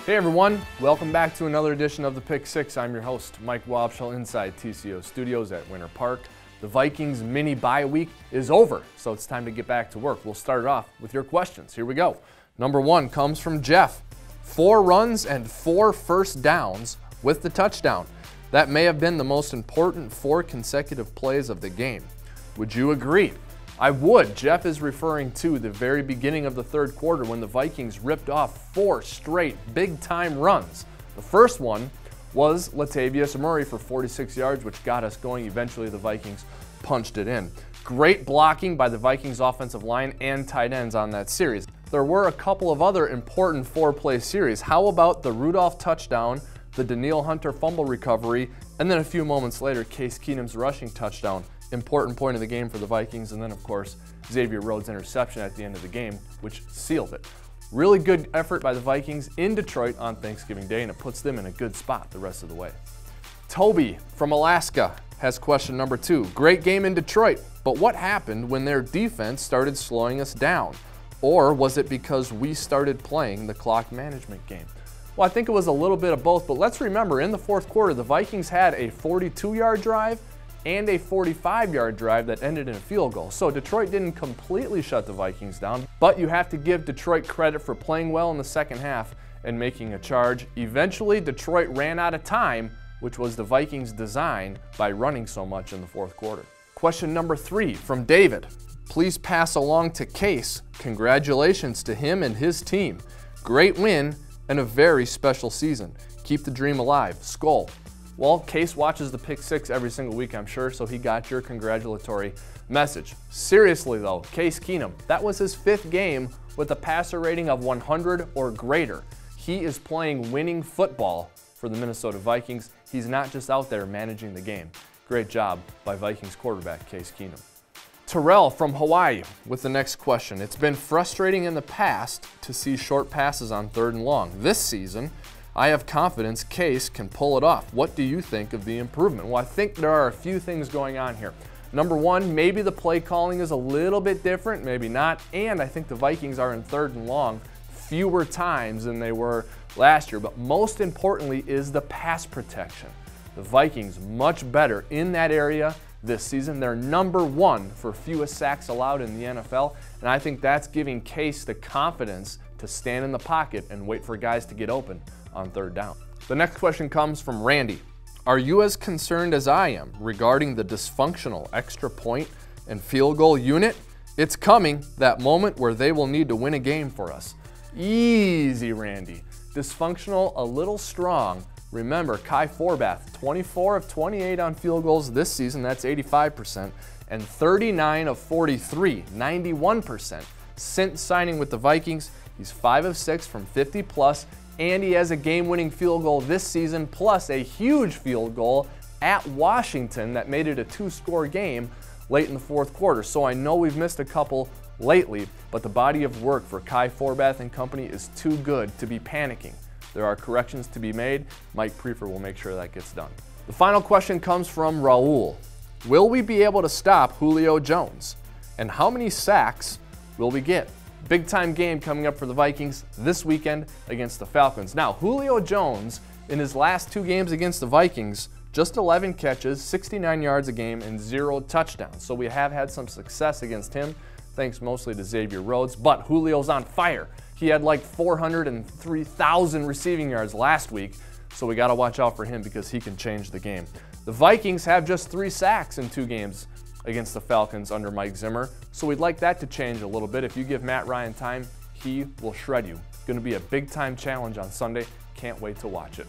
Hey everyone, welcome back to another edition of the Pick Six. I'm your host, Mike Wobschall, inside TCO Studios at Winter Park. The Vikings mini bye week is over, so it's time to get back to work. We'll start it off with your questions. Here we go. Number one comes from Jeff. 4 runs and 4 first downs with the touchdown. That may have been the most important 4 consecutive plays of the game. Would you agree? I would. Jeff is referring to the very beginning of the third quarter when the Vikings ripped off 4 straight big-time runs. The first one was Latavius Murray for 46 yards, which got us going. Eventually, the Vikings punched it in. Great blocking by the Vikings offensive line and tight ends on that series. There were a couple of other important 4-play series. How about the Rudolph touchdown, the Danielle Hunter fumble recovery, and then a few moments later, Case Keenum's rushing touchdown. Important point of the game for the Vikings, and then of course Xavier Rhodes' interception at the end of the game, which sealed it. Really good effort by the Vikings in Detroit on Thanksgiving Day, and it puts them in a good spot the rest of the way. Toby from Alaska has question number 2. Great game in Detroit, but what happened when their defense started slowing us down? Or was it because we started playing the clock management game? Well, I think it was a little bit of both, but let's remember in the fourth quarter, the Vikings had a 42-yard drive and a 45-yard drive that ended in a field goal. So Detroit didn't completely shut the Vikings down, but you have to give Detroit credit for playing well in the second half and making a charge. Eventually, Detroit ran out of time, which was the Vikings' design by running so much in the fourth quarter. Question number 3 from David. Please pass along to Case. Congratulations to him and his team. Great win and a very special season. Keep the dream alive. Skol. Well, Case watches the Pick Six every single week, I'm sure, so he got your congratulatory message. Seriously though, Case Keenum, that was his 5th game with a passer rating of 100 or greater. He is playing winning football for the Minnesota Vikings. He's not just out there managing the game. Great job by Vikings quarterback Case Keenum. Terrell from Hawaii with the next question. It's been frustrating in the past to see short passes on 3rd and long. This season, I have confidence Case can pull it off. What do you think of the improvement? Well, I think there are a few things going on here. Number one, maybe the play calling is a little bit different, maybe not, and I think the Vikings are in 3rd and long fewer times than they were last year, but most importantly is the pass protection. The Vikings much better in that area this season. They're number 1 for fewest sacks allowed in the NFL, and I think that's giving Case the confidence to stand in the pocket and wait for guys to get open on 3rd down. The next question comes from Randy. Are you as concerned as I am regarding the dysfunctional extra point and field goal unit? It's coming, that moment where they will need to win a game for us. Easy, Randy. Dysfunctional, a little strong. Remember, Kai Forbath, 24 of 28 on field goals this season, that's 85%, and 39 of 43, 91%. Since signing with the Vikings, he's 5 of 6 from 50 plus, and he has a game-winning field goal this season, plus a huge field goal at Washington that made it a 2-score game late in the fourth quarter. So I know we've missed a couple lately, but the body of work for Kai Forbath and company is too good to be panicking. There are corrections to be made. Mike Prefer will make sure that gets done. The final question comes from Raul. Will we be able to stop Julio Jones? And how many sacks will we get? Big time game coming up for the Vikings this weekend against the Falcons. Now, Julio Jones, in his last 2 games against the Vikings, just 11 catches, 69 yards a game, and 0 touchdowns. So we have had some success against him, thanks mostly to Xavier Rhodes, but Julio's on fire. He had like 403,000 receiving yards last week, so we got to watch out for him because he can change the game. The Vikings have just 3 sacks in 2 games against the Falcons under Mike Zimmer, so we'd like that to change a little bit. If you give Matt Ryan time, he will shred you. Going to be a big-time challenge on Sunday. Can't wait to watch it.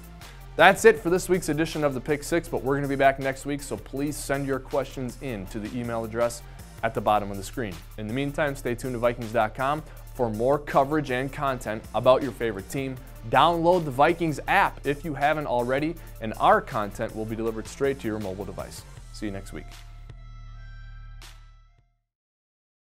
That's it for this week's edition of the Pick Six, but we're going to be back next week, so please send your questions in to the email address at the bottom of the screen. In the meantime, stay tuned to Vikings.com for more coverage and content about your favorite team. Download the Vikings app if you haven't already, and our content will be delivered straight to your mobile device. See you next week.